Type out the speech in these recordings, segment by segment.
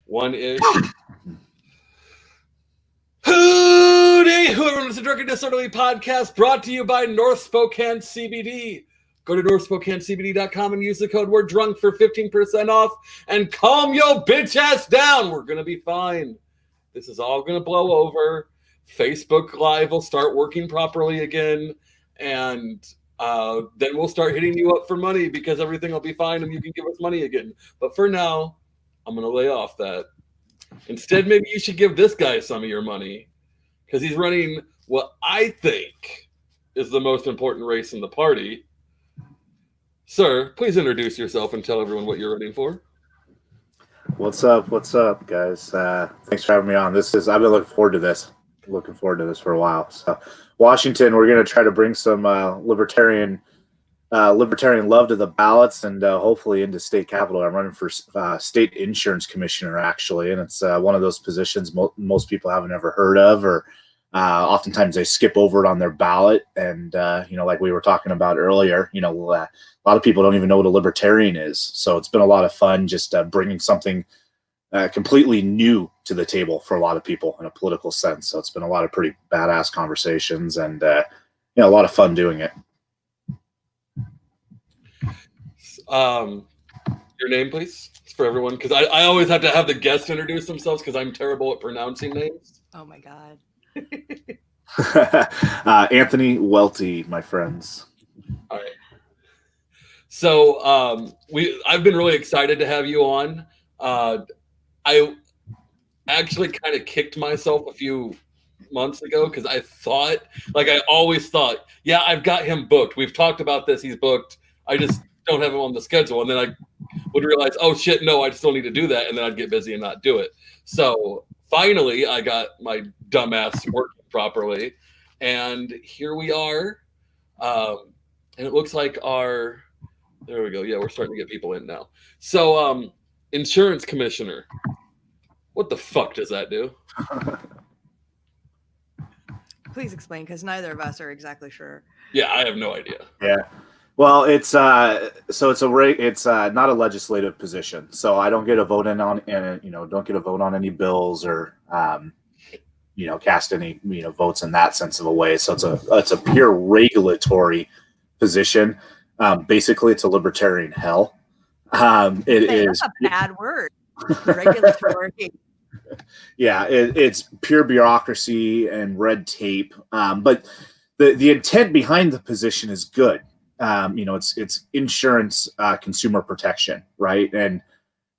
One-ish. Hooty! Whoever is the Drunken Disorderly podcast brought to you by North Spokane CBD. Go to northspokanecbd.com and use the code word drunk for 15% off and calm your bitch ass down. We're going to be fine. This is all going to blow over. Facebook Live will start working properly again. And then we'll start hitting you up for money because everything will be fine and you can give us money again. But for now, I'm going to lay off that. Instead, maybe you should give this guy some of your money because he's running what I think is the most important race in the party. Sir, please introduce yourself and tell everyone what you're running for. What's up, guys? Thanks for having me on. I've been looking forward to this. For a while. So, Washington, we're going to try to bring some libertarian love to the ballots and hopefully into state capitol. I'm running for state insurance commissioner, actually, and it's one of those positions most people haven't ever heard of, or oftentimes they skip over it on their ballot. And like we were talking about earlier, a lot of people don't even know what a libertarian is. So it's been a lot of fun just bringing something completely new to the table for a lot of people in a political sense. So it's been a lot of pretty badass conversations and a lot of fun doing it. Your name, please, for everyone, because I always have to have the guests introduce themselves because I'm terrible at pronouncing names. Oh my god. Anthony Welti, my friends. All right. So I've been really excited to have you on. I actually kind of kicked myself a few months ago because I always thought, yeah, I've got him booked. We've talked about this. He's booked. I just don't have him on the schedule. And then I would realize, oh shit, no, I still need to do that. And then I'd get busy and not do it. So finally I got my dumbass working properly. And here we are. And it looks like there we go. Yeah, we're starting to get people in now. So insurance commissioner. What the fuck does that do? Please explain, because neither of us are exactly sure. Yeah, I have no idea. Yeah. Well, it's not a legislative position, so I don't get a vote don't get a vote on any bills or cast any votes in that sense of a way. So it's a pure regulatory position. Basically, it's a libertarian hell. That's a bad word. Regulatory. Yeah, it's pure bureaucracy and red tape. But the intent behind the position is good. It's insurance, consumer protection, right? And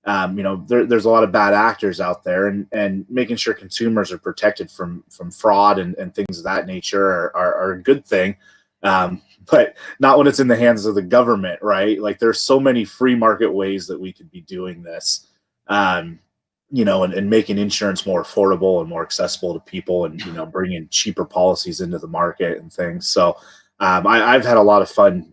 there's a lot of bad actors out there, and making sure consumers are protected from fraud and things of that nature are a good thing. But not when it's in the hands of the government, right? Like there's so many free market ways that we could be doing this, and making insurance more affordable and more accessible to people, and bringing cheaper policies into the market and things. So I've had a lot of fun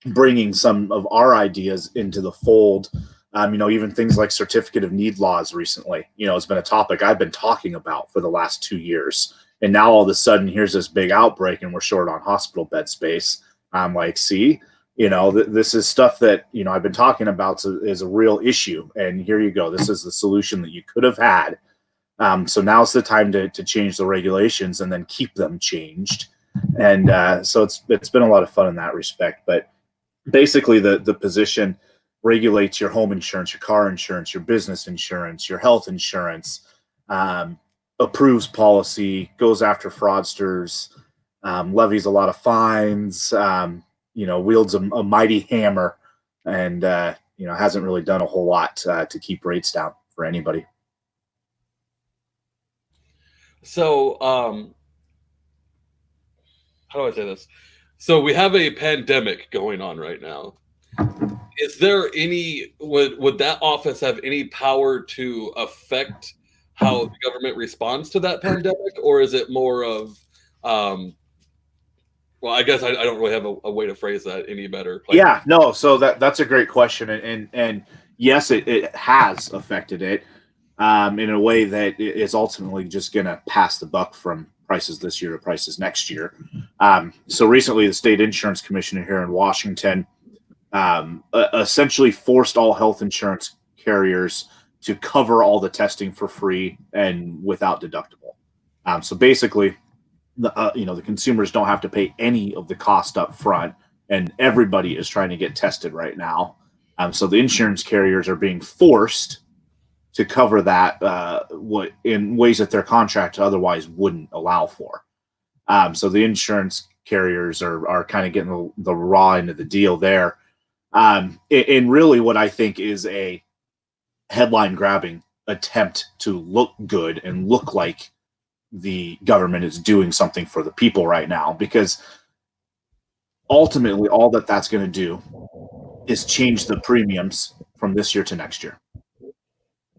bringing some of our ideas into the fold. Even things like certificate of need laws recently, it's been a topic I've been talking about for the last 2 years. And now all of a sudden, here's this big outbreak and we're short on hospital bed space. I'm like, see, this is stuff that, I've been talking about is a real issue. And here you go. This is the solution that you could have had. So now's the time to change the regulations and then keep them changed. And so it's been a lot of fun in that respect. But basically, the position regulates your home insurance, your car insurance, your business insurance, your health insurance, approves policy, goes after fraudsters, levies a lot of fines, wields a mighty hammer, and hasn't really done a whole lot to keep rates down for anybody. So how do I say this? So we have a pandemic going on right now. Is there would that office have any power to affect how the government responds to that pandemic, or is it more of, well, I guess I don't really have a way to phrase that any better. Yeah, no. So that's a great question, and yes, it has affected it in a way that is ultimately just going to pass the buck from prices this year to prices next year. So recently, the state insurance commissioner here in Washington essentially forced all health insurance carriers to cover all the testing for free and without deductible. So basically, the consumers don't have to pay any of the cost up front, and everybody is trying to get tested right now. So the insurance carriers are being forced to cover that in ways that their contract otherwise wouldn't allow for. So the insurance carriers are kind of getting the raw end of the deal there. And really what I think is a headline grabbing attempt to look good and look like the government is doing something for the people right now, because ultimately all that's going to do is change the premiums from this year to next year,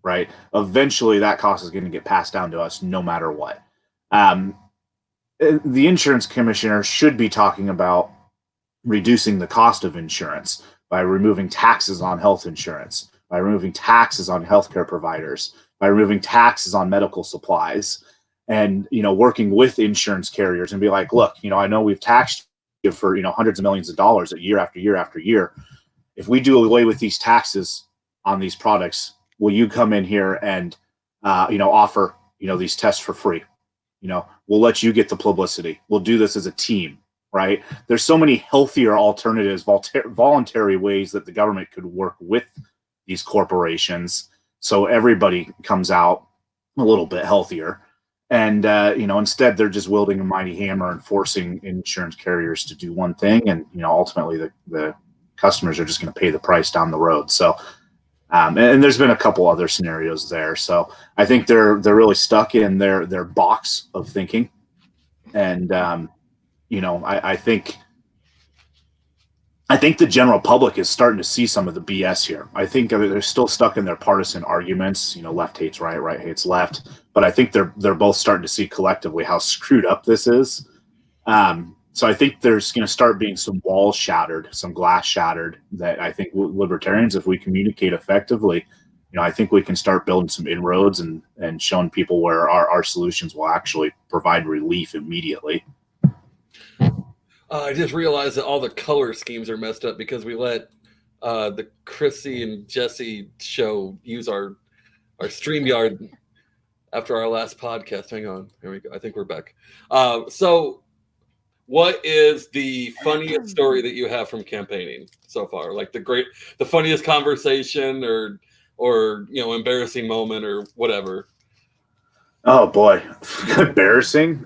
right? Eventually that cost is going to get passed down to us no matter what. The insurance commissioner should be talking about reducing the cost of insurance by removing taxes on health insurance, by removing taxes on healthcare providers, by removing taxes on medical supplies, and working with insurance carriers and be like, look, I know we've taxed you for hundreds of millions of dollars year after year after year. If we do away with these taxes on these products, will you come in here and offer these tests for free? We'll let you get the publicity. We'll do this as a team, right? There's so many healthier alternatives, voluntary ways that the government could work with these corporations, so everybody comes out a little bit healthier. And instead they're just wielding a mighty hammer and forcing insurance carriers to do one thing, and ultimately the customers are just going to pay the price down the road. So and there's been a couple other scenarios there. So I think they're really stuck in their box of thinking. And I think the general public is starting to see some of the BS here. I think they're still stuck in their partisan arguments. Left hates right, right hates left. But I think they're both starting to see collectively how screwed up this is. So I think there's going to start being some walls shattered, some glass shattered, that I think libertarians, if we communicate effectively, I think we can start building some inroads and showing people where our solutions will actually provide relief immediately. I just realized that all the color schemes are messed up because we let the Chrissy and Jesse show use our StreamYard after our last podcast. Hang on. Here we go. I think we're back. So what is the funniest story that you have from campaigning so far? Like the funniest conversation or embarrassing moment or whatever? Oh boy. Embarrassing.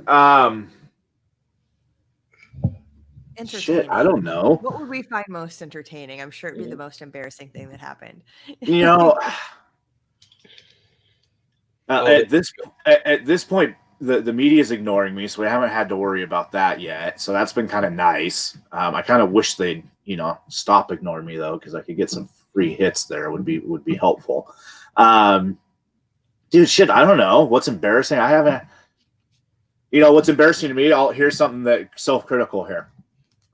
Shit, I don't know. What would we find most entertaining? I'm sure it'd be the most embarrassing thing that happened. At this point, the media is ignoring me, so we haven't had to worry about that yet. So that's been kind of nice. I kind of wish they'd stop ignoring me though, because I could get some free hits there. Would be helpful. Dude, shit, I don't know what's embarrassing. I haven't. What's embarrassing to me? Here's something that self-critical here.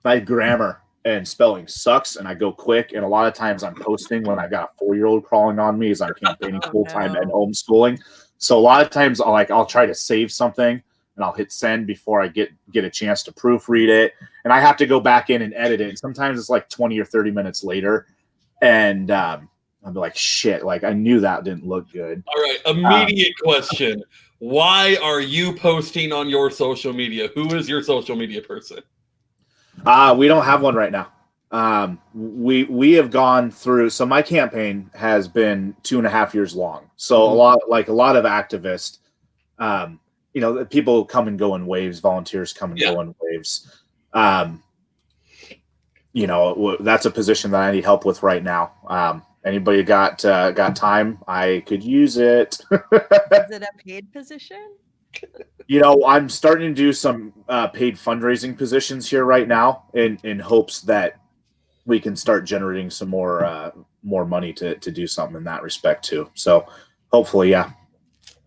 My grammar and spelling sucks, and I go quick. And a lot of times I'm posting when I got a 4-year-old crawling on me as I'm campaigning full-time and homeschooling. So a lot of times I'll try to save something and I'll hit send before I get a chance to proofread it. And I have to go back in and edit it. And sometimes it's like 20 or 30 minutes later. And I'll be like, shit, like I knew that didn't look good. All right. Immediate question. Why are you posting on your social media? Who is your social media person? We don't have one right now. We have gone through. So my campaign has been 2.5 years long. So a lot of activists, people come and go in waves. Volunteers come and go in waves. That's a position that I need help with right now. Anybody got time? I could use it. Is it a paid position? I'm starting to do some paid fundraising positions here right now in hopes that we can start generating some more money to do something in that respect too. So hopefully, yeah.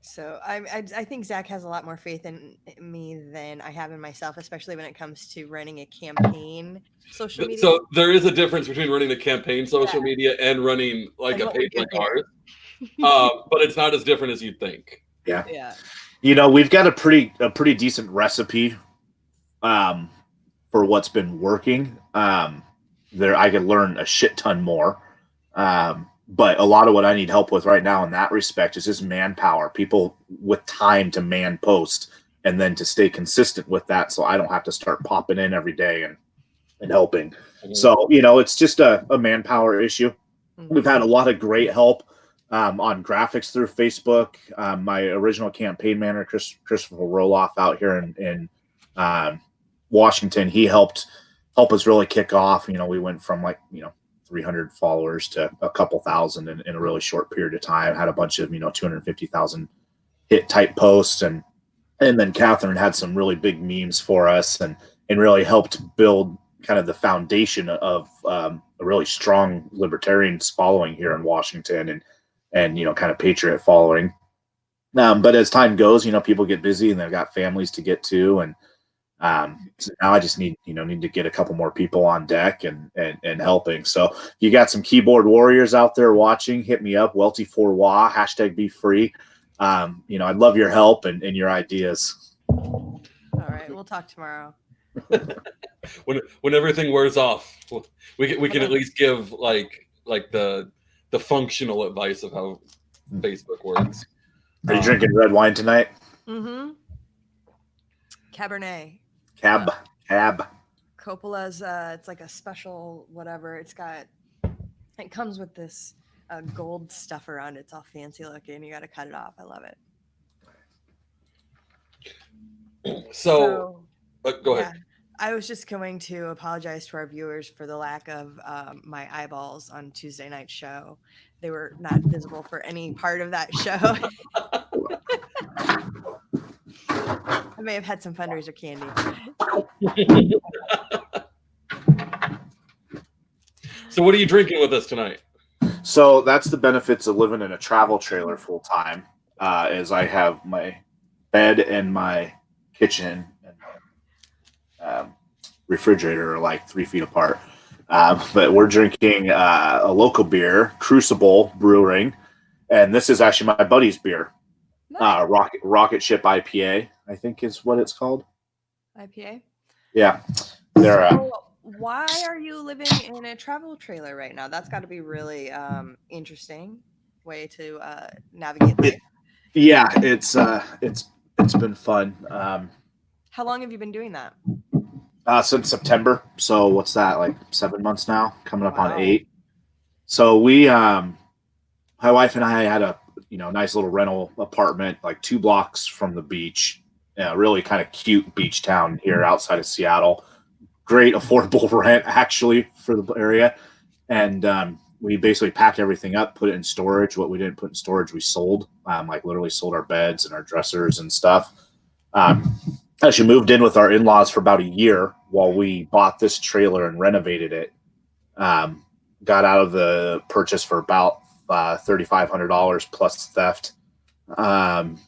So I think Zach has a lot more faith in me than I have in myself, especially when it comes to running a campaign social media. So there is a difference between running a campaign social media and running like a page like ours. But it's not as different as you'd think. Yeah. Yeah. We've got a pretty decent recipe for what's been working. There I could learn a shit ton more. But a lot of what I need help with right now in that respect is just manpower, people with time to man post and then to stay consistent with that. So I don't have to start popping in every day and helping. Mhm. So, it's just a manpower issue. We've had a lot of great help on graphics through Facebook. My original campaign manager, Christopher Roloff out here in Washington, he helped us really kick off. We went from 300 followers to a couple thousand in a really short period of time. Had a bunch of 250,000 hit type posts, and then Catherine had some really big memes for us, and really helped build kind of the foundation of a really strong libertarians following here in Washington, and kind of patriot following. But as time goes, people get busy and they've got families to get to, and so now I just need to get a couple more people on deck and helping. So if you got some keyboard warriors out there watching, hit me up, Welti4Wa, hashtag be free. I'd love your help and your ideas. All right, we'll talk tomorrow. When everything wears off, we can at least give like the functional advice of how Facebook works. Are you drinking red wine tonight? Mm-hmm. Cabernet. Cab. Coppola's, it's like a special whatever. It comes with this gold stuff around it. It's all fancy looking. You got to cut it off. I love it. So go ahead. Yeah, I was just going to apologize to our viewers for the lack of my eyeballs on Tuesday night show. They were not visible for any part of that show. I may have had some fundraiser candy. So what are you drinking with us tonight? So that's the benefits of living in a travel trailer full time. Is I have my bed and my kitchen and refrigerator are like 3 feet apart. But we're drinking a local beer, Crucible Brewing, and this is actually my buddy's beer. Nice. Rocket Ship IPA, I think is what it's called. IPA? Yeah. They're So why are you living in a travel trailer right now? That's got to be really interesting way to navigate life. Yeah, it's been fun. How long have you been doing that? Since September. So what's that, like 7 months now? Coming up Wow. on 8. So we my wife and I had a nice little rental apartment like 2 blocks from the beach. Really kind of cute beach town here outside of Seattle. Great affordable rent actually for the area. And we basically packed everything up, put it in storage. What we didn't put in storage, we sold. Like literally sold our beds and our dressers and stuff. Actually moved in with our in-laws for about a year while we bought this trailer and renovated it. Got out of the purchase for about $3,500 plus theft, and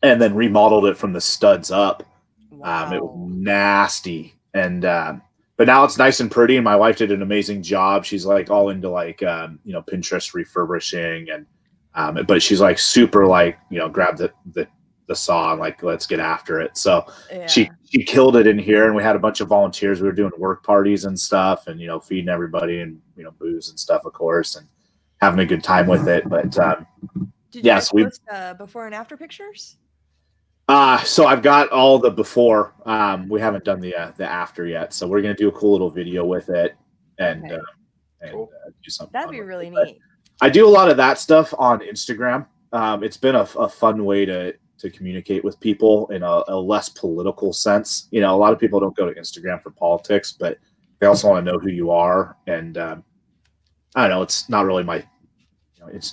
then remodeled it from the studs up. Wow. It was nasty, and but now it's nice and pretty. And my wife did an amazing job. She's like all into like Pinterest refurbishing, and but she's like super like grab the saw and like let's get after it. So Yeah. she killed it in here, and we had a bunch of volunteers. We were doing work parties and stuff, and feeding everybody and booze and stuff, of course, and having a good time with it. But Did you yes, we post before and after pictures? so I've got all the before. We haven't done the after yet, so we're gonna do a cool little video with it and Okay. Cool. do something. That'd fun be with really it. But neat. I do a lot of that stuff on Instagram. It's been a fun way to communicate with people in a less political sense. A lot of people don't go to Instagram for politics, but they also want to know who you are. And I don't know, it's not really my,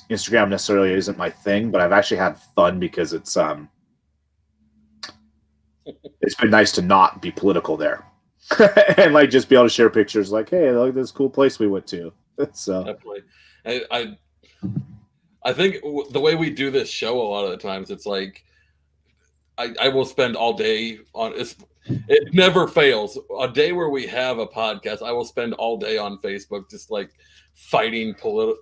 Instagram necessarily isn't my thing, but I've actually had fun because it's been nice to not be political there and like just be able to share pictures like, hey, look at this cool place we went to. So Definitely. I think the way we do this show a lot of the times, it's like I will spend all day on it never fails. A day where we have a podcast, I will spend all day on Facebook just like fighting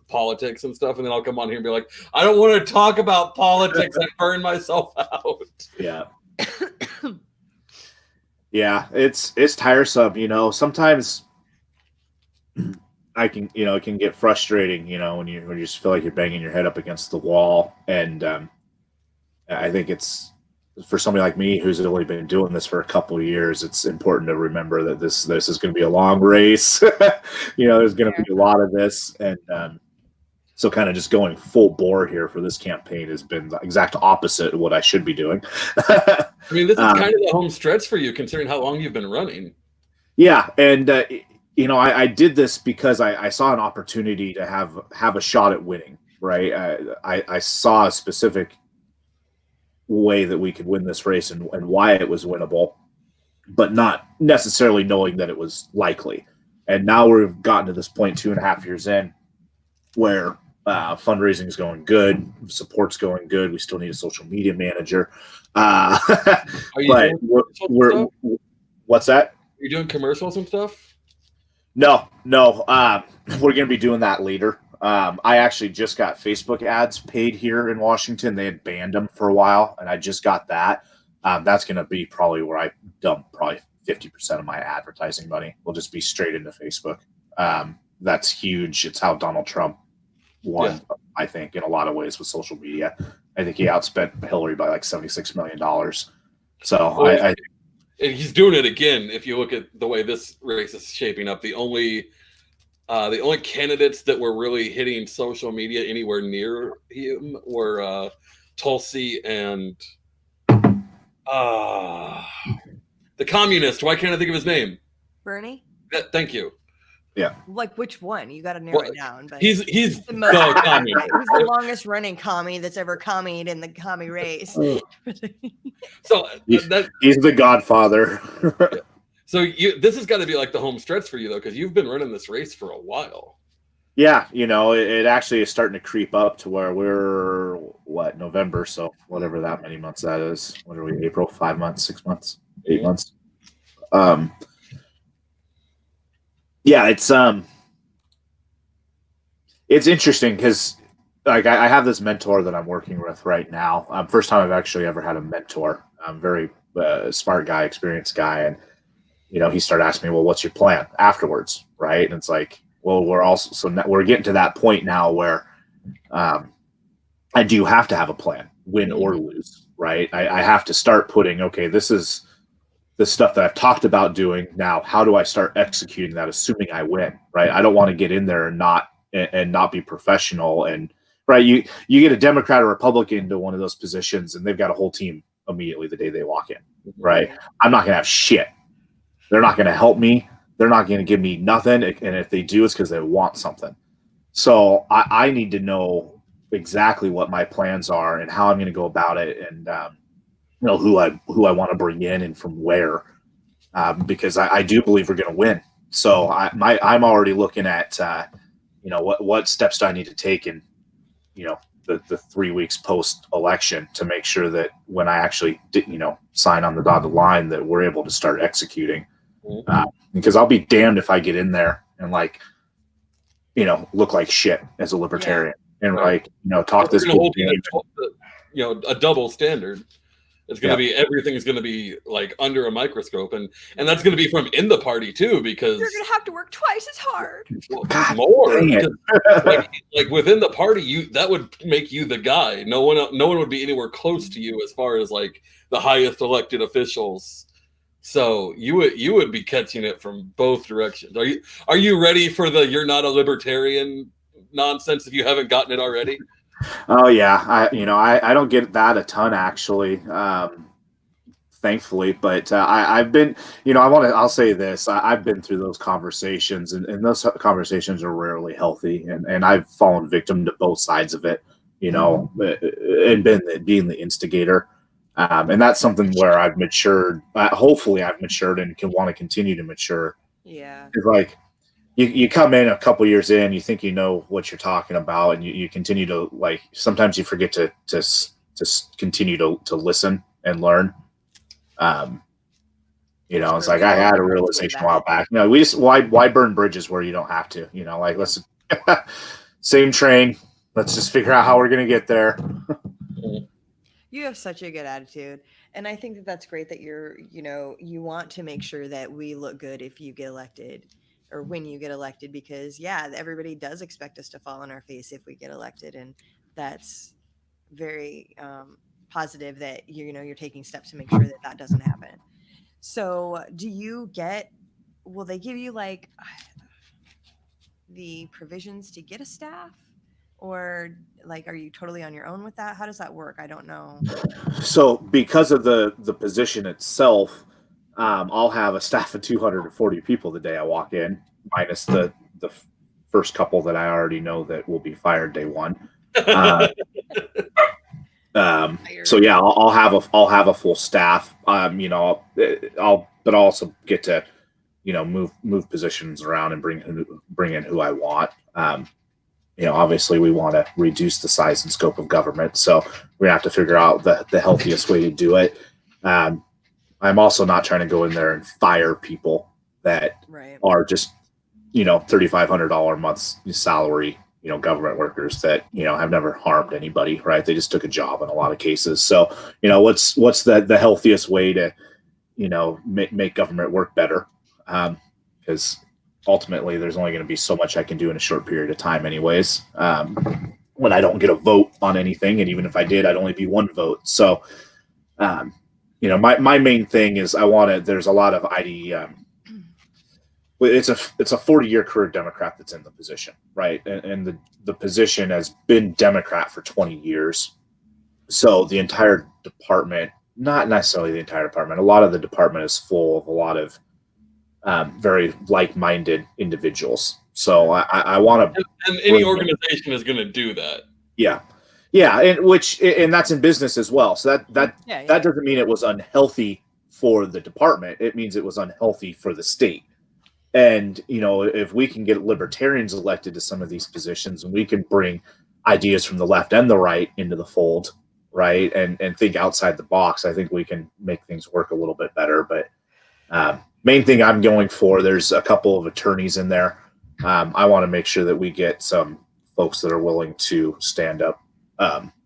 politics and stuff, and then I'll come on here and be like, I don't want to talk about politics. I burn myself out. Yeah. Yeah, it's tiresome, sometimes I can, it can get frustrating, when you just feel like you're banging your head up against the wall. And I think it's for somebody like me who's only been doing this for a couple of years, it's important to remember that this is going to be a long race. There's going to be a lot of this, and so kind of just going full bore here for this campaign has been the exact opposite of what I should be doing. I mean, this is kind of the home stretch for you, considering how long you've been running. Yeah, and I did this because I saw an opportunity to have a shot at winning. Right, I saw a specific way that we could win this race and why it was winnable, but not necessarily knowing that it was likely. And now we've gotten to this point 2.5 years in where fundraising is going good, support's going good. We still need a social media manager. Are you But we're what's that? Are you doing commercials and stuff? No. We're going to be doing that later. I actually just got Facebook ads paid here in Washington. They had banned them for a while, and I just got that. That's going to be probably where I dump probably 50% of my advertising money. Will just be straight into Facebook. That's huge. It's how Donald Trump won, I think, in a lot of ways with social media. I think he outspent Hillary by like $76 million. So well, he's doing it again. If you look at the way this race is shaping up, the only candidates that were really hitting social media anywhere near him were Tulsi and the communist. Why can't I think of his name? Bernie? Thank you. Yeah. Like which one? You got to narrow it down. But he's the most commie. He's the longest running commie that's ever commied in the commie race. So he's the godfather. Yeah. So this has got to be like the home stretch for you, though, because you've been running this race for a while. Yeah, it actually is starting to creep up to where we're November, so whatever that many months that is. What are we? April? 5 months? 6 months? 8 months? Yeah, it's interesting because like I have this mentor that I'm working with right now. First time I've actually ever had a mentor. I'm very smart guy, experienced guy, and he started asking me, well, what's your plan afterwards, right? And it's like, well, we're getting to that point now where I do have to have a plan, win or lose, right? I have to start putting, okay, this is the stuff that I've talked about doing. Now, how do I start executing that, assuming I win, right? I don't want to get in there and not be professional. And right, you get a Democrat or Republican to one of those positions, and they've got a whole team immediately the day they walk in, right? I'm not going to have shit. They're not going to help me. They're not going to give me nothing. And if they do, it's because they want something. So I need to know exactly what my plans are and how I'm going to go about it, and who I want to bring in and from where, because I do believe we're going to win. So I'm already looking at what steps do I need to take in the 3 weeks post election to make sure that when I actually sign on the dotted line that we're able to start executing. Because I'll be damned if I get in there and look like shit as a libertarian and talk this big game. A double standard. It's going to be, everything's going to be like under a microscope, and that's going to be from in the party too, because you're going to have to work twice as hard. God, more. Like within the party, that would make you the guy. No one would be anywhere close to you as far as like the highest elected officials. So you would be catching it from both directions. Are you ready for the "you're not a libertarian" nonsense if you haven't gotten it already? Oh yeah, I don't get that a ton actually, thankfully. But I've been, I'll say this: I've been through those conversations, and those conversations are rarely healthy, and I've fallen victim to both sides of it, and being the instigator. And that's something where I've matured. Hopefully, I've matured and can want to continue to mature. Yeah. It's like you come in a couple years in, you think you know what you're talking about, and you continue to sometimes you forget to continue to listen and learn. It's like I had a realization a while back. We just why burn bridges where you don't have to. Let's same train. Let's just figure out how we're gonna get there. You have such a good attitude. And I think that that's great that you want to make sure that we look good if you get elected or when you get elected, because yeah, everybody does expect us to fall on our face if we get elected, and that's very positive that you're taking steps to make sure that that doesn't happen. So will they give you like the provisions to get a staff, or like are you totally on your own with that? How does that work? I don't know. So because of the position itself, I'll have a staff of 240 people the day I walk in, minus the first couple that I already know that will be fired day one. So yeah, I'll have a full staff. I'll also get to move positions around and bring in who I want. Obviously we want to reduce the size and scope of government, so we have to figure out the healthiest way to do it. I'm also not trying to go in there and fire people that are just $3,500 a month salary government workers that have never harmed anybody, right? They just took a job in a lot of cases. So what's the healthiest way to make government work better, because ultimately there's only going to be so much I can do in a short period of time anyways, when I don't get a vote on anything, and even if I did, I'd only be one vote. So my main thing is there's a lot of it's a 40-year career Democrat that's in the position, right? And the position has been Democrat for 20 years. So the entire department, not necessarily the entire department, a lot of the department is full of a lot of very like-minded individuals. So I want to, and any organization is going to do that. Yeah, and that's in business as well. So that doesn't mean it was unhealthy for the department. It means it was unhealthy for the state. And if we can get libertarians elected to some of these positions, and we can bring ideas from the left and the right into the fold, right, and think outside the box, I think we can make things work a little bit better. But main thing I'm going for, there's a couple of attorneys in there. I want to make sure that we get some folks that are willing to stand up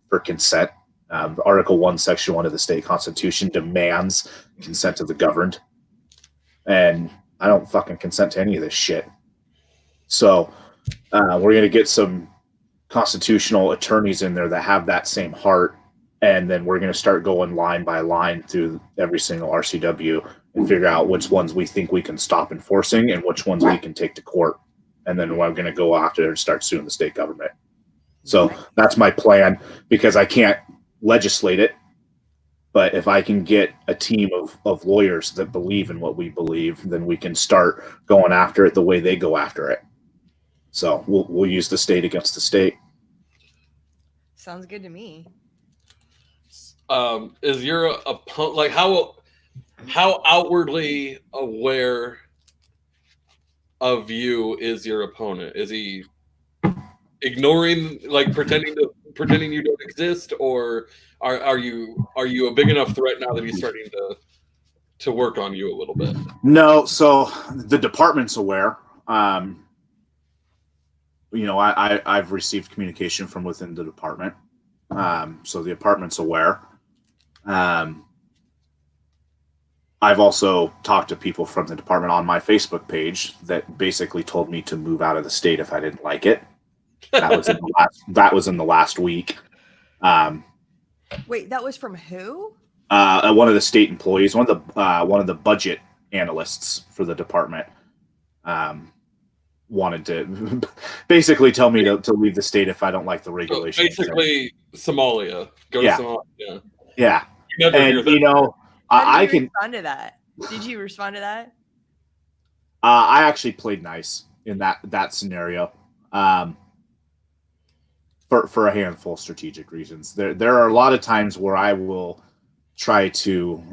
for consent. Article 1, Section 1 of the state constitution demands consent of the governed. And I don't fucking consent to any of this shit. So we're going to get some constitutional attorneys in there that have that same heart. And then we're going to start going line by line through every single RCW and figure out which ones we think we can stop enforcing and which ones we can take to court. And then we're going to go after and start suing the state government. So that's my plan, because I can't legislate it. But if I can get a team of lawyers that believe in what we believe, then we can start going after it the way they go after it. So we'll use the state against the state. Sounds good to me. Is your opponent, like, how outwardly aware of you is your opponent? Is he ignoring, like pretending you don't exist, or are you a big enough threat now that he's starting to work on you a little bit? No, so the department's aware. I've received communication from within the department, so the department's aware. I've also talked to people from the department on my Facebook page that basically told me to move out of the state if I didn't like it. That was in the last week. Wait, that was from who? One of the state employees, one of the budget analysts for the department, wanted to basically tell me to leave the state if I don't like the regulations. So basically, Somalia. Go to Somalia. Yeah. And I can respond to that. Did you respond to that? I actually played nice in that scenario. For a handful of strategic reasons. There are a lot of times where I will try to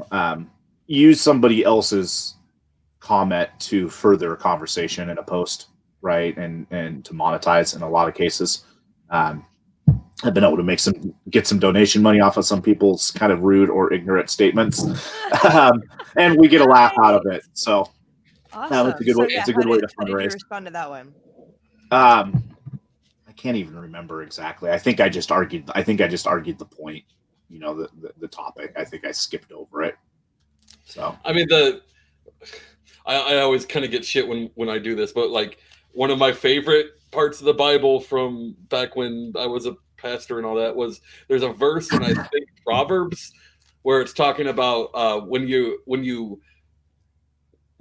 use somebody else's comment to further a conversation in a post, right, and to monetize in a lot of cases. I've been able to get some donation money off of some people's kind of rude or ignorant statements, and we get a laugh out of it. So awesome. It's a good way. It's a good way to fundraise. How did you respond to that one? I can't even remember exactly. I think I just argued the point. The topic. I think I skipped over it. So I mean, I always kind of get shit when I do this, but like one of my favorite parts of the Bible from back when I was a pastor and all that was there's a verse in I think Proverbs where it's talking about when you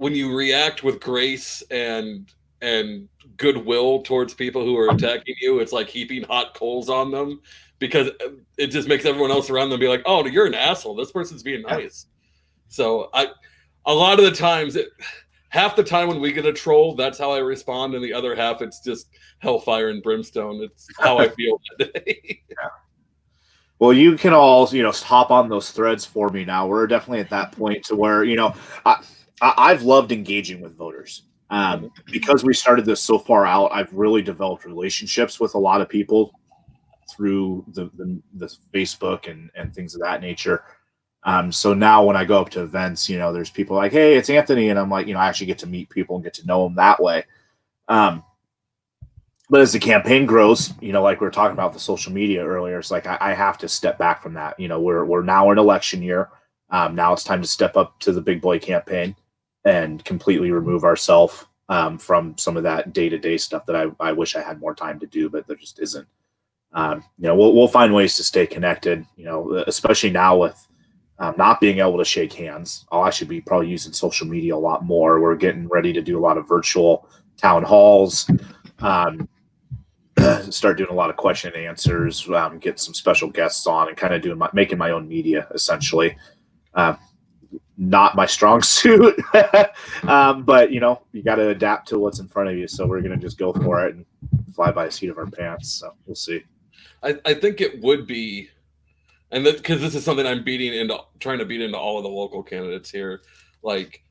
react with grace and goodwill towards people who are attacking you, it's like heaping hot coals on them because it just makes everyone else around them be like, "Oh, you're an asshole. This person's being nice." So a lot of the times, half the time when we get a troll, that's how I respond, and the other half, it's just hellfire and brimstone. It's how I feel that day. Well, you can all, hop on those threads for me now. We're definitely at that point to where, I've loved engaging with voters. Because we started this so far out, I've really developed relationships with a lot of people through the Facebook and things of that nature. So now when I go up to events, there's people like, "Hey, it's Anthony," and I'm like, I actually get to meet people and get to know them that way. But as the campaign grows, like we were talking about the social media earlier, it's like I have to step back from that. We're now in election year. Now it's time to step up to the big boy campaign and completely remove ourselves from some of that day-to-day stuff that I wish I had more time to do, but there just isn't. We'll find ways to stay connected. Especially now with not being able to shake hands. I'll actually be probably using social media a lot more. We're getting ready to do a lot of virtual town halls. Start doing a lot of question and answers, get some special guests on, and kind of making my own media essentially. Not my strong suit, but you got to adapt to what's in front of you. So we're gonna just go for it and fly by the seat of our pants. So we'll see. I think it would be, and because this is something I'm trying to beat into all of the local candidates here. Like,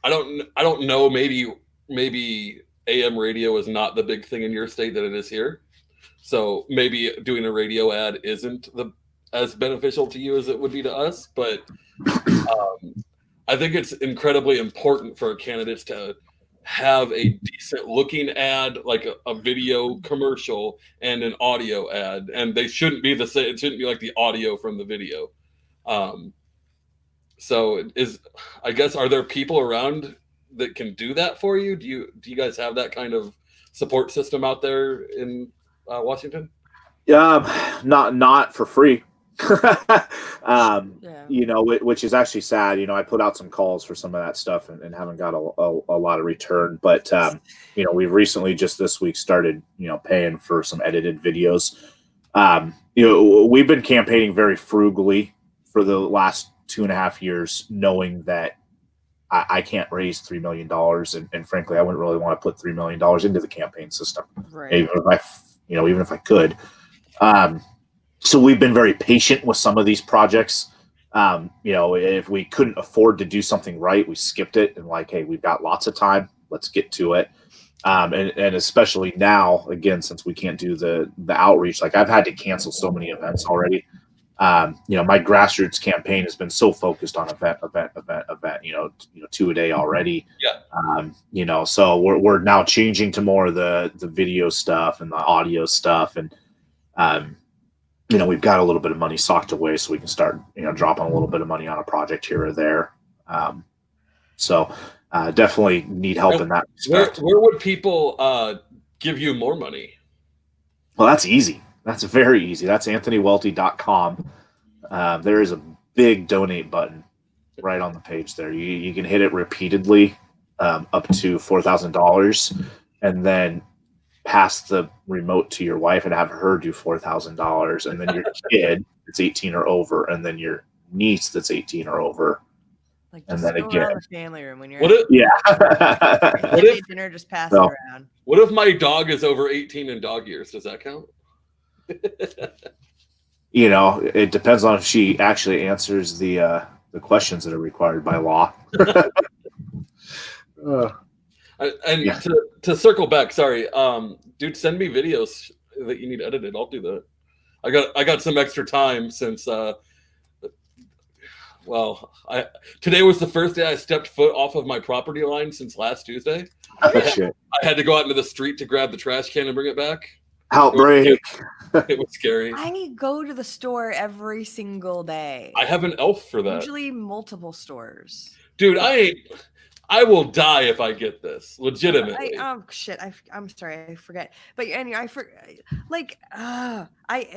I don't know. Maybe AM radio is not the big thing in your state that it is here. So maybe doing a radio ad isn't as beneficial to you as it would be to us. But I think it's incredibly important for candidates to have a decent looking ad, like a video commercial and an audio ad. And they shouldn't be the same. It shouldn't be like the audio from the video. So I guess, are there people around that can do that for you? Do you guys have that kind of support system out there in Washington? Not for free. Which is actually sad. I put out some calls for some of that stuff and haven't got a lot of return. But we've recently just this week started paying for some edited videos. We've been campaigning very frugally for the last 2.5 years, knowing that I can't raise $3 million, and frankly, I wouldn't really want to put $3 million into the campaign system, Right. even if I could. So we've been very patient with some of these projects. If we couldn't afford to do something right, we skipped it and like, hey, we've got lots of time, let's get to it. And especially now, again, since we can't do the outreach, like I've had to cancel so many events already. My grassroots campaign has been so focused on event, 2 a day already. Yeah. So we're now changing to more of the video stuff and the audio stuff. And, we've got a little bit of money socked away so we can start, dropping a little bit of money on a project here or there. Definitely need help in that respect. Where would people give you more money? Well, that's easy. That's very easy. That's anthonywelti.com. There is a big donate button right on the page there. You can hit it repeatedly up to $4,000, and then pass the remote to your wife and have her do $4,000, and then your kid that's 18 or over, and then your niece that's 18 or over. Like, and just then go again, around the family room when you're What if dinner, just pass it around. What if my dog is over 18 in dog years? Does that count? It depends on if she actually answers the questions that are required by law. To circle back, sorry, dude, send me videos that you need edited. I'll do that. I got some extra time since today was the first day I stepped foot off of my property line since last Tuesday. I had to go out into the street to grab the trash can and bring it back. Outbreak. It was scary. I go to the store every single day. I have an elf for that. Usually multiple stores. Dude, I will die if I get this. Legitimately. Shit. I'm sorry. I forget. But anyway,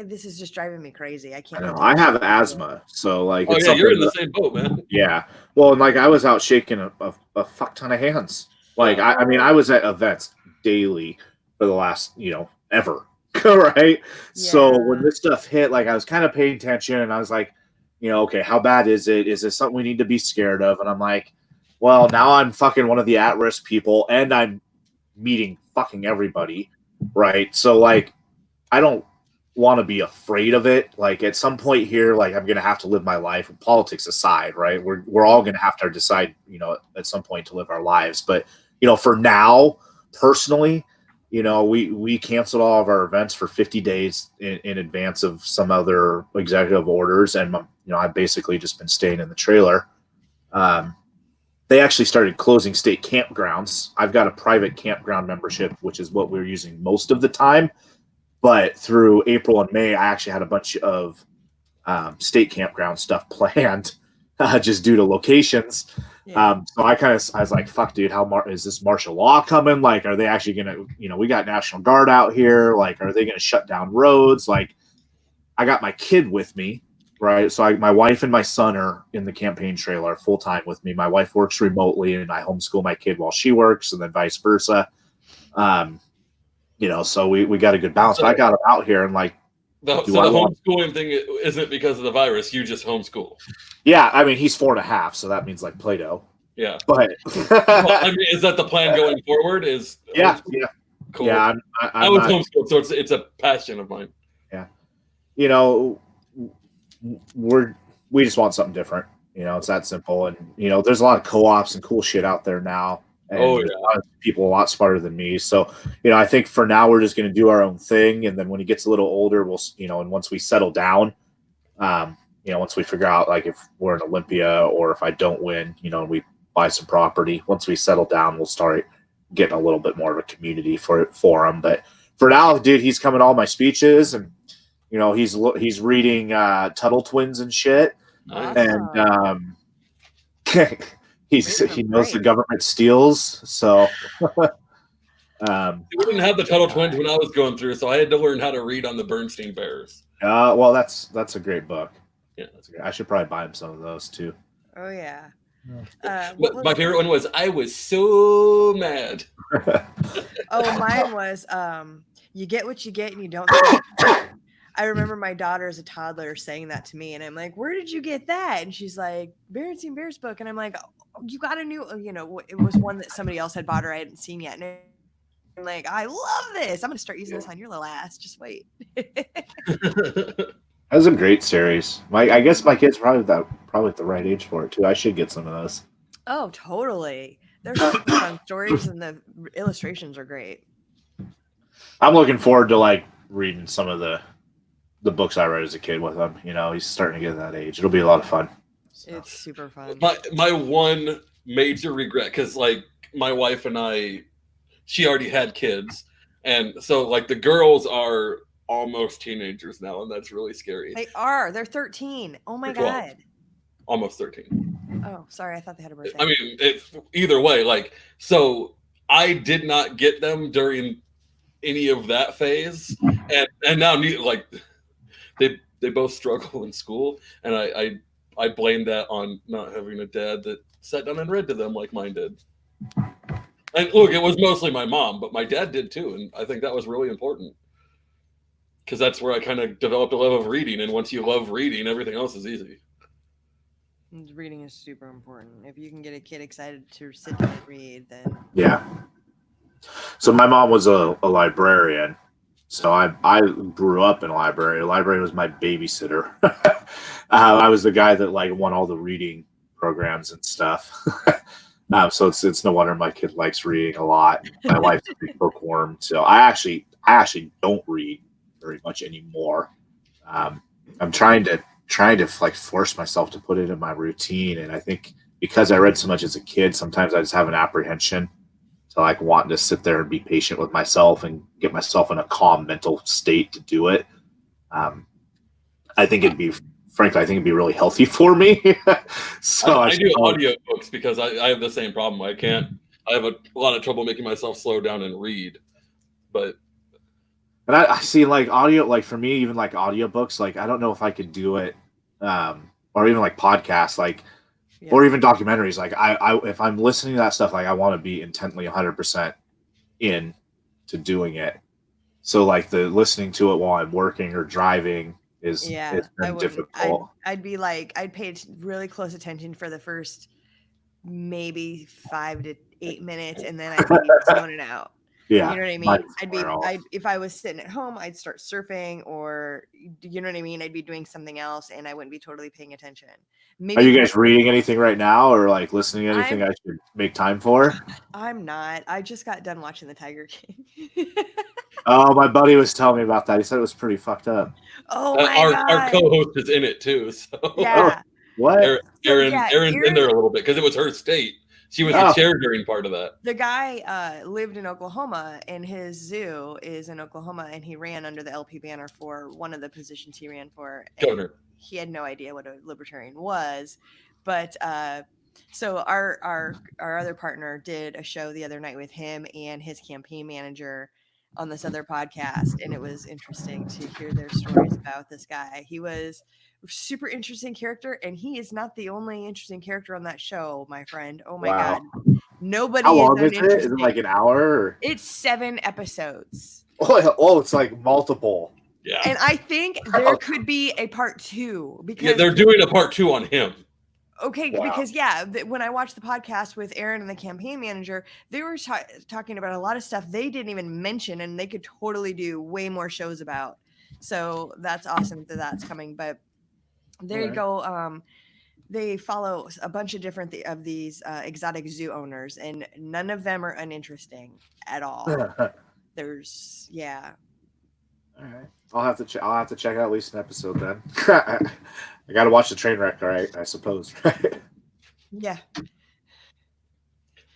this is just driving me crazy. I can't. I know. I have asthma, so like. Oh it's yeah, you're in something the same boat, man. Yeah. Well, and like I was out shaking a fuck ton of hands. Like I mean, I was at events daily for the last, ever. Right. So when Yeah. this stuff hit, like I was kind of paying attention and I was like, okay, how bad is it? Is this something we need to be scared of? And I'm like, well, now I'm fucking one of the at-risk people and I'm meeting fucking everybody. Right. So like I don't want to be afraid of it. Like at some point here, like I'm gonna have to live my life, politics aside, right? We're all gonna have to decide, at some point to live our lives. But for now, personally, we canceled all of our events for 50 days in advance of some other executive orders, and I've basically just been staying in the trailer. They actually started closing state campgrounds. I've got a private campground membership, which is what we're using most of the time. But through April and May, I actually had a bunch of state campground stuff planned, just due to locations. Yeah. So I was like, "Fuck, dude, is this martial law coming? Like, are they actually gonna? We got National Guard out here. Like, are they gonna shut down roads? Like, I got my kid with me, right? So my wife and my son are in the campaign trailer full time with me. My wife works remotely, and I homeschool my kid while she works, and then vice versa. So we got a good balance. But I got him out here and like, the homeschooling thing isn't because of the virus. You just homeschool. Yeah, I mean he's 4.5, so that means like Play-Doh. Yeah, but I mean, is that the plan going forward? Yeah, cool. Yeah, I was homeschooled, so it's a passion of mine. Yeah, we just want something different. It's that simple. And there's a lot of co-ops and cool shit out there now. And a lot of people a lot smarter than me. So, I think for now we're just going to do our own thing. And then when he gets a little older, we'll, and once we settle down, once we figure out like if we're in Olympia or if I don't win, and we buy some property, once we settle down, we'll start getting a little bit more of a community for him. But for now, dude, he's coming to all my speeches and, he's reading Tuttle Twins and shit. Awesome. And, he knows the government steals, so we didn't have the Tuttle Twins when I was going through, so I had to learn how to read on the Bernstein Bears. Well, that's a great book. Yeah, I should probably buy him some of those too. Oh yeah. My favorite one was I was so mad. Mine was you get what you get and you don't. I remember my daughter as a toddler saying that to me, and I'm like, "Where did you get that?" And she's like, "Bernstein Bears book," and I'm like, oh, "You got a new?" It was one that somebody else had bought her. I hadn't seen yet, and I'm like, "I love this. I'm gonna start using this on your little ass. Just wait." That was a great series. I guess my kid's probably at the right age for it too. I should get some of those. Oh, totally. There's some fun stories, and the illustrations are great. I'm looking forward to like reading some of the books I read as a kid with him. He's starting to get to that age. It'll be a lot of fun. So. It's super fun. My one major regret, because like my wife and I, she already had kids, and so like the girls are almost teenagers now, and that's really scary. They are. They're 13. Oh my God. Almost 13. Oh, sorry. I thought they had a birthday. I mean, either way, like, so I did not get them during any of that phase, and now like they both struggle in school, and I blame that on not having a dad that sat down and read to them like mine did. And look, it was mostly my mom, but my dad did too, and I think that was really important because that's where I kind of developed a love of reading. And once you love reading, everything else is easy. Reading is super important. If you can get a kid excited to sit down and read, then yeah. So my mom was a librarian. So I grew up in a library. The library was my babysitter. I was the guy that like won all the reading programs and stuff. So it's no wonder my kid likes reading a lot. My wife's a big bookworm, so I actually don't read very much anymore. I'm trying to like force myself to put it in my routine, and I think because I read so much as a kid, sometimes I just have an apprehension to like wanting to sit there and be patient with myself and get myself in a calm mental state to do it. I think it'd be frankly, I think it'd be really healthy for me. So I do audiobooks because I have the same problem. I have a lot of trouble making myself slow down and read. But and I see like audio, like for me, even like audiobooks, like I don't know if I could do it, or even like podcasts, like or even documentaries. Like I if I'm listening to that stuff, like I want to be intently 100% in to doing it. So like the listening to it while I'm working or driving it's been difficult. I'd be like, I'd pay really close attention for the first maybe 5 to 8 minutes, and then I'd be zoning out. Yeah, you know what I mean. If I was sitting at home, I'd start surfing, or you know what I mean. I'd be doing something else, and I wouldn't be totally paying attention. Maybe are you guys reading anything right now, or like listening to anything I should make time for? I'm not. I just got done watching The Tiger King. Oh, my buddy was telling me about that. He said it was pretty fucked up. Oh my God. Our co-host is in it too. So yeah. What? Erin's in there a little bit because it was her state. She was the chair during part of that. The guy lived in Oklahoma, and his zoo is in Oklahoma, and he ran under the LP banner for one of the positions he ran for. Governor. He had no idea what a libertarian was, but so our other partner did a show the other night with him and his campaign manager on this other podcast, and it was interesting to hear their stories about this guy. He was a super interesting character, and he is not the only interesting character on that show, my friend. Oh my God. Nobody How long is is it? Is it like an hour? Or? It's 7 episodes. Oh, it's like multiple. Yeah. And I think there could be a part 2 because they're doing a part 2 on him. Okay, because when I watched the podcast with Erin and the campaign manager, they were talking about a lot of stuff they didn't even mention, and they could totally do way more shows about. So that's awesome that that's coming. But there you go. They follow a bunch of different of these exotic zoo owners, and none of them are uninteresting at all. There's All right, I'll have to check out at least an episode then. I got to watch the train wreck, right? I suppose. Yeah.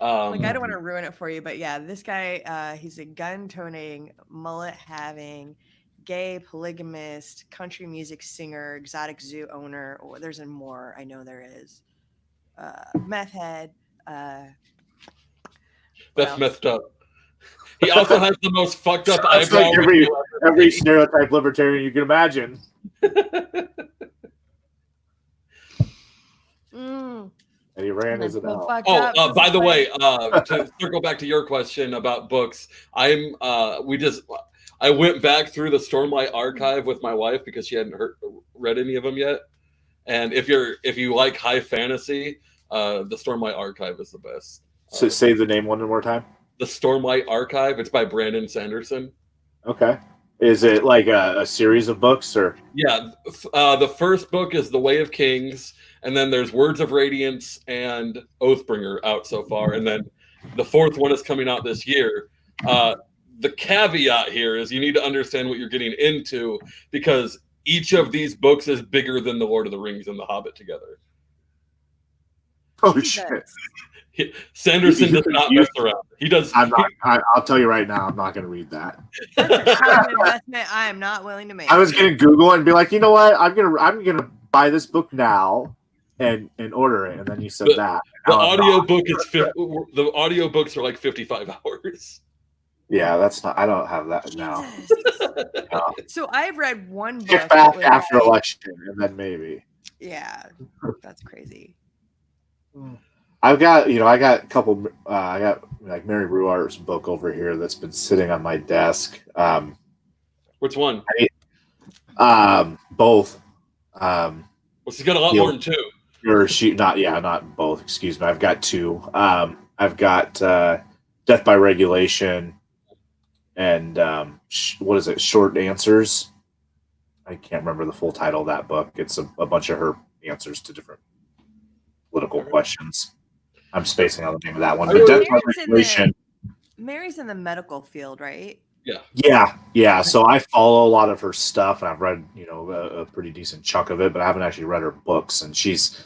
Like I don't want to ruin it for you, but yeah, this guy, he's a gun-toting, mullet-having, gay, polygamist, country music singer, exotic zoo owner. Or there's more. I know there is. Meth head. That's messed up. He also has the most fucked up eyebrow. Like every stereotype libertarian you can imagine. And he ran as it out. By the way, to circle back to your question about books, I went back through the Stormlight archive with my wife because she hadn't read any of them yet. And if you like high fantasy, the Stormlight archive is the best. So say the name one more time. The Stormlight archive. It's by Brandon Sanderson. Okay. Is it like a series of books or? Yeah. The first book is The Way of Kings. And then there's Words of Radiance and Oathbringer out so far. And then the fourth one is coming out this year. The caveat here is you need to understand what you're getting into because each of these books is bigger than The Lord of the Rings and The Hobbit together. Oh, shit. Sanderson does not mess around. He does. I'll tell you right now, I'm not going to read that. That's an investment I am not willing to make. I was going to Google it and be like, you know what? I'm gonna buy this book now and order it. And then you said that. The audiobooks are like 55 hours. Yeah, that's not. I don't have that now. No. So I've read one book. Get back after election, and then maybe. Yeah, that's crazy. I got a couple. I got like Mary Ruart's book over here that's been sitting on my desk. Which one? Both. Well, she's got a lot more than two. Or not both. Excuse me. I've got two. I've got Death by Regulation, and what is it? Short Answers. I can't remember the full title of that book. It's a bunch of her answers to different political questions. I'm spacing on the name of that one. But Death by Regulation. Mary's in the medical field, right? Yeah. So I follow a lot of her stuff, and I've read, a pretty decent chunk of it, but I haven't actually read her books. And she's,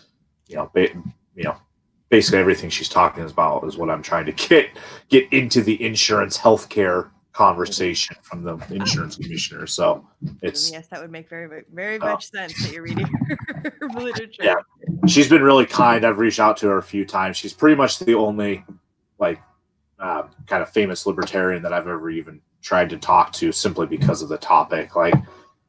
basically everything she's talking about is what I'm trying to get into the insurance healthcare conversation from the insurance commissioner. So it's yes, that would make very much sense that you're reading her literature. Yeah, she's been really kind. I've reached out to her a few times. She's pretty much the only kind of famous libertarian that I've ever even tried to talk to, simply because of the topic. Like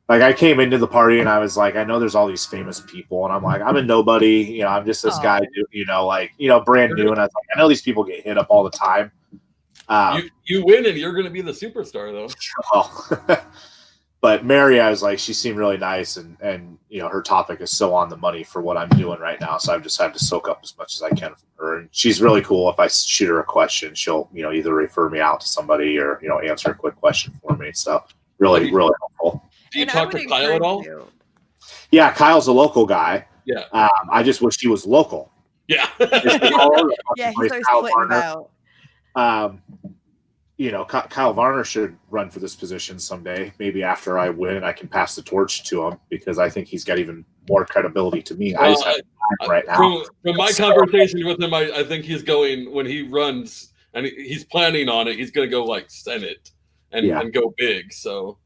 I came into the party and I was like, I know there's all these famous people, and I'm like, I'm a nobody, I'm just this guy, brand new. And I was like, I know these people get hit up all the time. You win and you're going to be the superstar, though. Well, but Mary, I was like, she seemed really nice, and her topic is so on the money for what I'm doing right now. So I've just had to soak up as much as I can from her. And she's really cool. If I shoot her a question, she'll either refer me out to somebody or answer a quick question for me. So really helpful. Do you talk to Kyle at all? Yeah, Kyle's a local guy. Yeah. I just wish he was local. Yeah. He's always flitting about. Kyle Varner should run for this position someday. Maybe after I win, I can pass the torch to him, because I think he's got even more credibility to me. I just have time right now. From my conversation with him, I think he's going, when he runs, and he's planning on it, he's going to go like Senate and go big. So.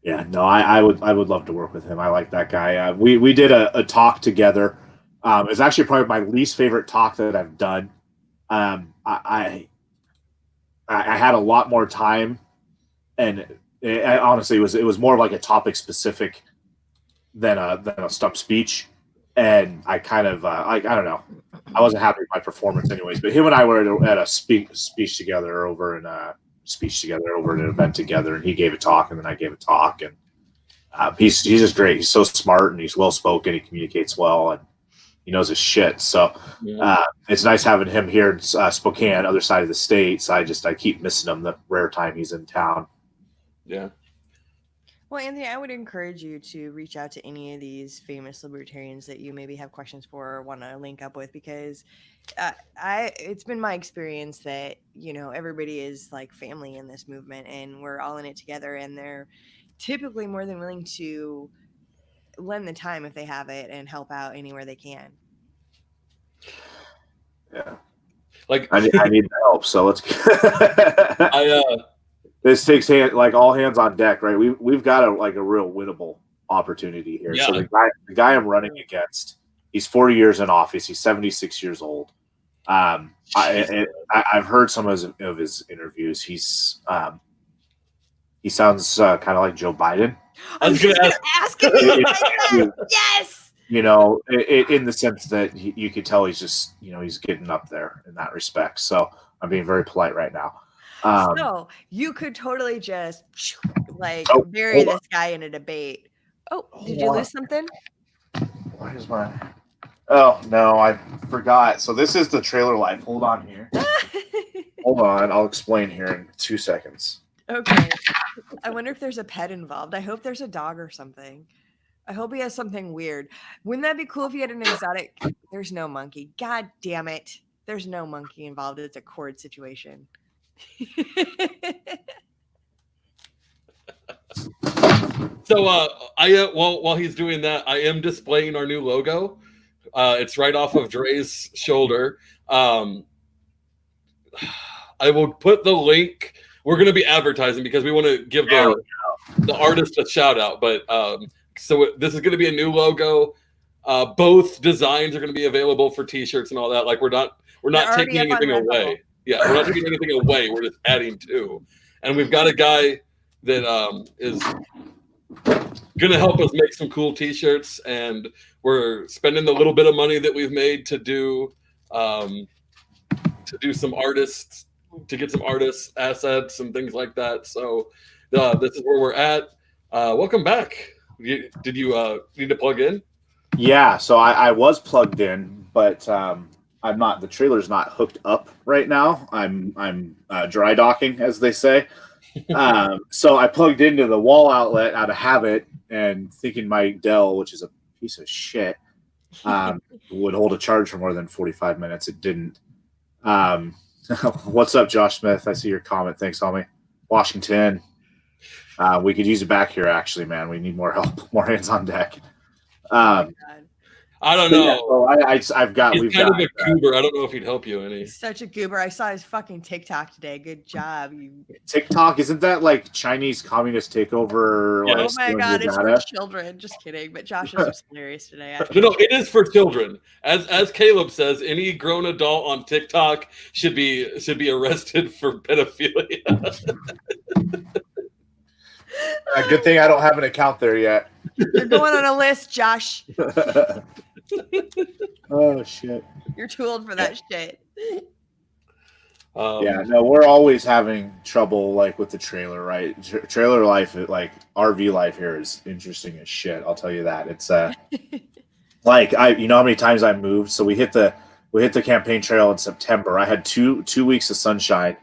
Yeah, no, I would love to work with him. I like that guy. We did a talk together. It's actually probably my least favorite talk that I've done. I had a lot more time, and honestly, it was more like a topic specific than a stump speech. And I kind of I don't know, I wasn't happy with my performance anyways. But him and I were at a speech together over in over at an event together, and he gave a talk and then I gave a talk, and he's just great. He's so smart and he's well spoken. He communicates well and he knows his shit. So it's nice having him here in Spokane, other side of the state. So I keep missing him the rare time he's in town. Yeah. Well, Anthony, I would encourage you to reach out to any of these famous libertarians that you maybe have questions for or want to link up with, because it's been my experience that, everybody is like family in this movement and we're all in it together, and they're typically more than willing to lend the time if they have it and help out anywhere they can. Yeah. Like I need the help, so let's this takes all hands on deck, right? We've got a real winnable opportunity here. Yeah. So the guy I'm running against, he's 40 years in office. He's 76 years old. I've heard some of his interviews. He sounds kind of like Joe Biden. I was going to ask him. Yes. In the sense that you could tell he's just, he's getting up there in that respect. So I'm being very polite right now. So you could totally just bury this guy in a debate. Oh, did you lose something? Why is my? Oh no, I forgot. So this is the trailer life. Hold on here. Hold on, I'll explain here in 2 seconds. Okay. I wonder if there's a pet involved. I hope there's a dog or something. I hope he has something weird. Wouldn't that be cool if he had an exotic? There's no monkey. God damn it. There's no monkey involved. It's a cord situation. So while he's doing that, I am displaying our new logo. It's right off of Dre's shoulder. I will put the link. We're going to be advertising because we want to give the artist a shout out. But so this is going to be a new logo. Both designs are going to be available for T-shirts and all that. Like we're not taking anything away. Yeah, we're not taking anything away. We're just adding to. And we've got a guy that is going to help us make some cool T-shirts. And we're spending the little bit of money that we've made to do some artists, to get some artists assets and things like that. So this is where we're at. Welcome back. Did you need to plug in? Yeah, so I was plugged in, but I'm not. The trailer's not hooked up right now. I'm dry docking, as they say. So I plugged into the wall outlet out of habit, and thinking my Dell, which is a piece of shit, would hold a charge for more than 45 minutes. It didn't. What's up, Josh Smith? I see your comment. Thanks, homie. Washington. We could use it back here, actually, man. We need more help, more hands on deck. I don't But know. yeah, so He's kind of a goober. I don't know if he'd help you any. He's such a goober. I saw his fucking TikTok today. Good job. TikTok, isn't that like Chinese communist takeover? Yeah. Like, Oh my stealing god, your it's for data? children. Just kidding. But Josh's was hilarious today. No, it is for children. As Caleb says, any grown adult on TikTok should be arrested for pedophilia. Good thing I don't have an account there yet. You're going on a list, Josh. Oh shit. You're too old for that shit. Yeah, no, we're always having trouble like with the trailer, right? Trailer life, like RV life here is interesting as shit. I'll tell you that. It's like you know how many times I moved. So we hit the campaign trail in September. I had two weeks of sunshine,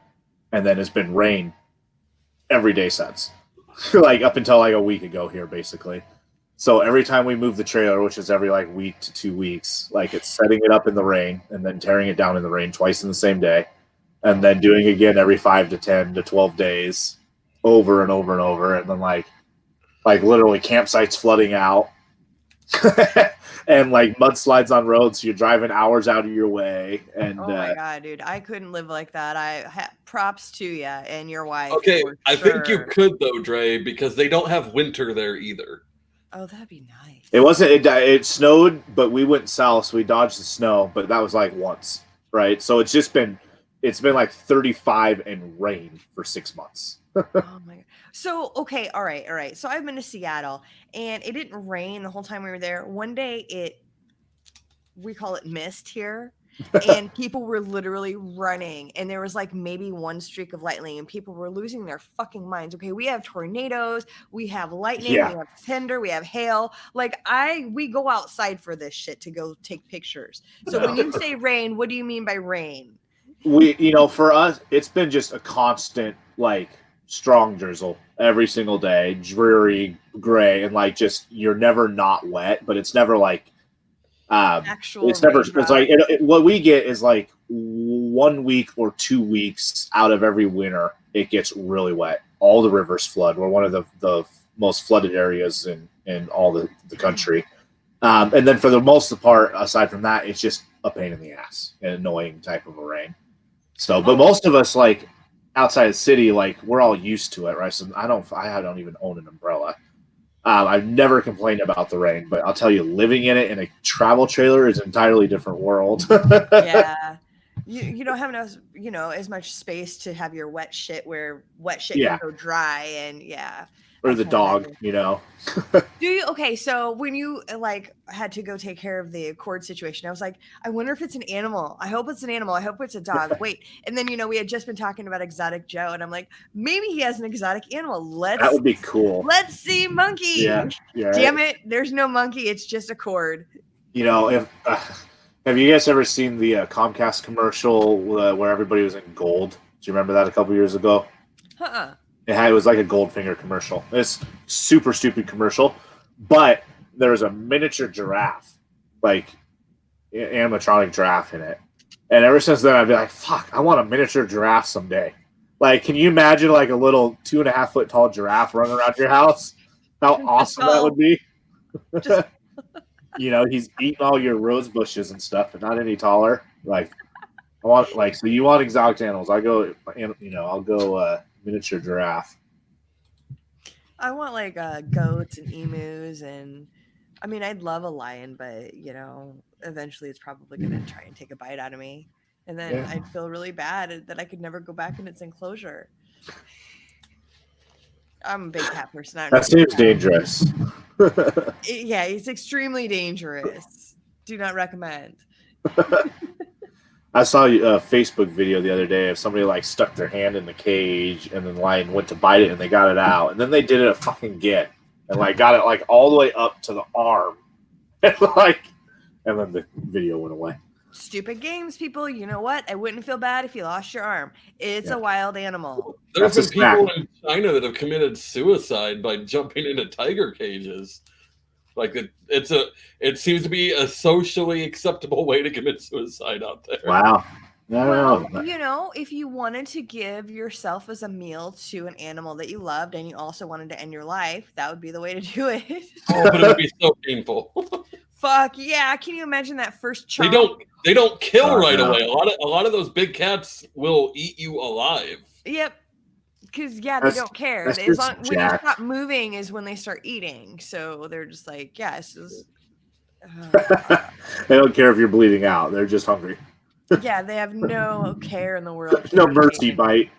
and then it's been rain every day since, like up until like a week ago here, basically. So every time we move the trailer, which is every like week to 2 weeks, like it's setting it up in the rain and then tearing it down in the rain twice in the same day. And then doing it again every 5 to 10 to 12 days, over and over and over, and then like literally campsites flooding out, and like mudslides on roads. So you're driving hours out of your way. And oh my god, dude, I couldn't live like that. Props to you and your wife. Okay, I think you could though, Dre, because they don't have winter there either. Oh, that'd be nice. It wasn't. It snowed, but we went south, so we dodged the snow. But that was like once, right? So it's been like 35 and rain for 6 months. Oh my god. So okay, all right. So I've been to Seattle and it didn't rain the whole time we were there. One day we call it mist here, and people were literally running, and there was like maybe one streak of lightning, and people were losing their fucking minds. Okay, we have tornadoes, we have lightning, we have thunder, we have hail. Like we go outside for this shit to go take pictures. So when you say rain, what do you mean by rain? For us, it's been just a constant, like, strong drizzle every single day, dreary, gray, and like just you're never not wet, but it's never like actual. It's never. It's like what we get is like 1 week or 2 weeks out of every winter. It gets really wet. All the rivers flood. We're one of the most flooded areas in all the country. And then for the most part, aside from that, it's just a pain in the ass, an annoying type of a rain. So, but most of us, like outside the city, like we're all used to it, right? So I don't even own an umbrella. I've never complained about the rain, but I'll tell you, living in it in a travel trailer is an entirely different world. Yeah. You don't have enough, as much space to have your wet shit where wet shit can go dry, and or the dog, Do you? Okay, so when you like had to go take care of the cord situation, I was like, I wonder if it's an animal. I hope it's an animal. I hope it's a dog. Wait, and then we had just been talking about Exotic Joe, and I'm like, maybe he has an exotic animal. That would be cool. Let's see monkey. Yeah. Damn it, there's no monkey. It's just a cord. If have you guys ever seen the Comcast commercial where everybody was in gold? Do you remember that a couple years ago? It was like a Goldfinger commercial. It's super stupid commercial, but there was a miniature giraffe, like animatronic giraffe in it. And ever since then, I'd be like, fuck, I want a miniature giraffe someday. Like, can you imagine like a little 2.5 foot tall giraffe running around your house? How awesome that would be. He's eating all your rose bushes and stuff, but not any taller. Like, so you want exotic animals. I'll go miniature giraffe. I want like goats and emus, and I mean, I'd love a lion, but eventually it's probably gonna try and take a bite out of me, and then I'd feel really bad that I could never go back in its enclosure. I'm a big cat person. That seems dangerous. Yeah, it's extremely dangerous. Do not recommend. I saw a Facebook video the other day of somebody like stuck their hand in the cage, and then the lion went to bite it, and they got it out, and then they did it again, and like got it like all the way up to the arm, and then the video went away. Stupid games, people. You know what? I wouldn't feel bad if you lost your arm. It's a wild animal. There's been people in China that have committed suicide by jumping into tiger cages. Like it seems to be a socially acceptable way to commit suicide out there. Wow. Well, if you wanted to give yourself as a meal to an animal that you loved and you also wanted to end your life, that would be the way to do it. Oh, but it would be so painful. Fuck yeah! Can you imagine that first They chomp? don't kill right no. away. A lot of those big cats will eat you alive. Yep. Because they don't care. That's As just long when you jacked. stop moving is when they start eating. So they're just like, yes. They don't care if you're bleeding out. They're just hungry. Yeah, they have no care in the world. For No your mercy shame. bite.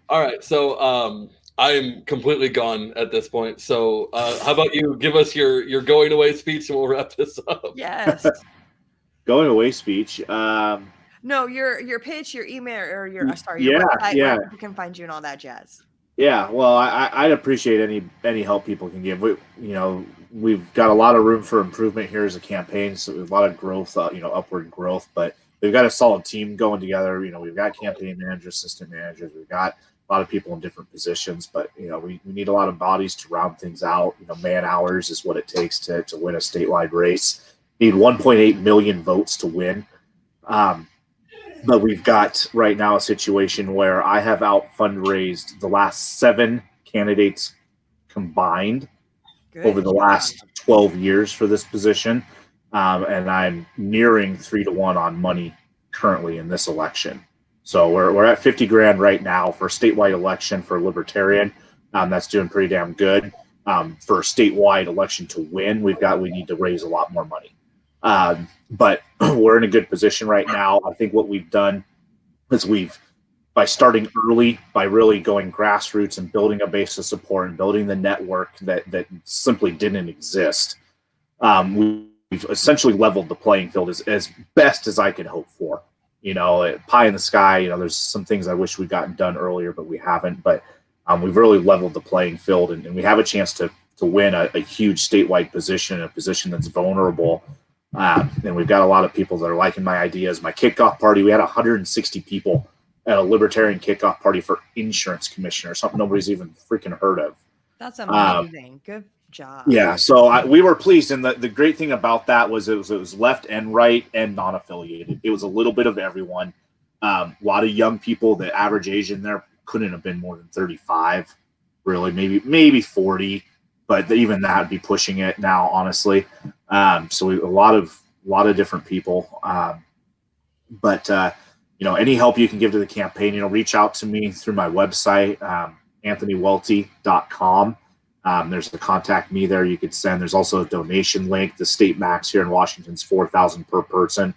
All right, so I'm completely gone at this point. So how about you give us your going away speech and we'll wrap this up. Yes. Going away speech. No, your pitch, your email, or your Yeah, website yeah. where people can find you and all that jazz. Yeah, well, I'd appreciate any help people can give. We've got a lot of room for improvement here as a campaign, so a lot of growth, upward growth. But we've got a solid team going together. We've got campaign managers, assistant managers. We've got a lot of people in different positions, but we need a lot of bodies to round things out. Man hours is what it takes to win a statewide race. Need 1.8 million votes to win. But we've got right now a situation where I have out fundraised the last 7 candidates combined over the last 12 years for this position. And I'm nearing 3-1 on money currently in this election. So we're at 50 grand right now for a statewide election for a libertarian. That's doing pretty damn good. For a statewide election to win, we need to raise a lot more money. But we're in a good position right now. I think what we've done is by starting early, by really going grassroots and building a base of support and building the network that simply didn't exist, we've essentially leveled the playing field as best as I could hope for. Pie in the sky, there's some things I wish we'd gotten done earlier, but we haven't. But we've really leveled the playing field, and we have a chance to win a huge statewide position, a position that's vulnerable. And we've got a lot of people that are liking my ideas. My kickoff party, we had 160 people at a libertarian kickoff party for insurance commissioner, something nobody's even freaking heard of. That's amazing. Good job. Yeah, so we were pleased. And the great thing about that was it was left and right and non-affiliated. It was a little bit of everyone. A lot of young people. The average age in there couldn't have been more than 35, really, maybe 40. But even that would be pushing it now, honestly. So a lot of different people. But any help you can give to the campaign, reach out to me through my website, anthonywelti.com. There's a contact me there you could send. There's also a donation link. The state max here in Washington is $4,000 per person.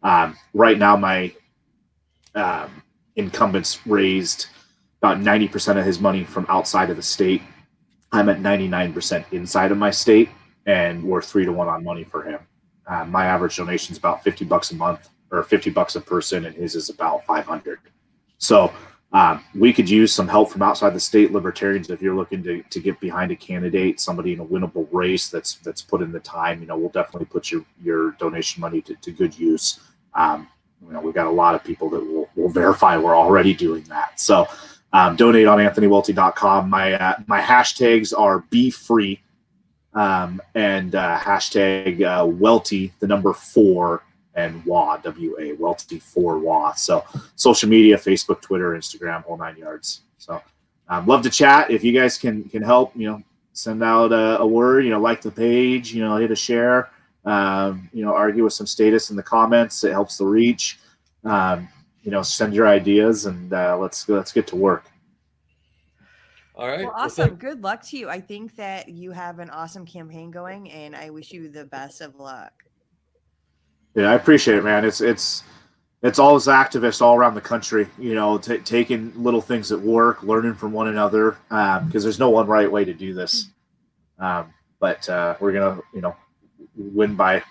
Right now, my incumbent's raised about 90% of his money from outside of the state. I'm at 99% inside of my state, and we're 3-1 on money for him. My average donation is about $50 a month, or $50 a person, and his is about $500. So we could use some help from outside the state. Libertarians, if you're looking to get behind a candidate, somebody in a winnable race that's put in the time, we'll definitely put your donation money to good use. We've got a lot of people that will verify we're already doing that. So donate on anthonywelti.com. My hashtags are BeFree and hashtag Welti, the number 4, and WA, W-A, Welti 4 WA. So social media, Facebook, Twitter, Instagram, whole 9 yards. So love to chat. If you guys can help, send out a word, like the page, hit a share, argue with some status in the comments. It helps the reach. Send your ideas, and let's get to work. All right. Well, awesome. Good luck to you. I think that you have an awesome campaign going, and I wish you the best of luck. Yeah, I appreciate it, man. It's all us activists all around the country, taking little things that work, learning from one another, because there's no one right way to do this. But we're gonna, win by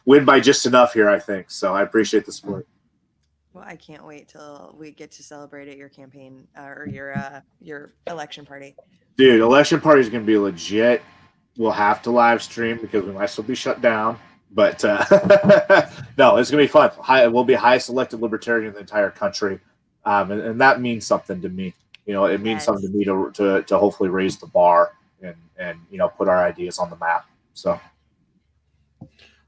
win by just enough here, I think. So I appreciate the support. Well, I can't wait till we get to celebrate at your campaign or your election party. Dude, election party is going to be legit. We'll have to live stream because we might still be shut down. But no, it's going to be fun. We'll be highest elected libertarian in the entire country. And that means something to me. It means something to me to hopefully raise the bar and put our ideas on the map. So.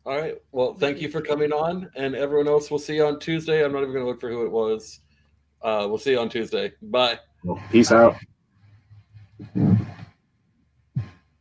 All right. Well, thank you for coming on, and everyone else, we'll see you on Tuesday. I'm not even going to look for who it was. We'll see you on Tuesday. Bye. Well, peace out.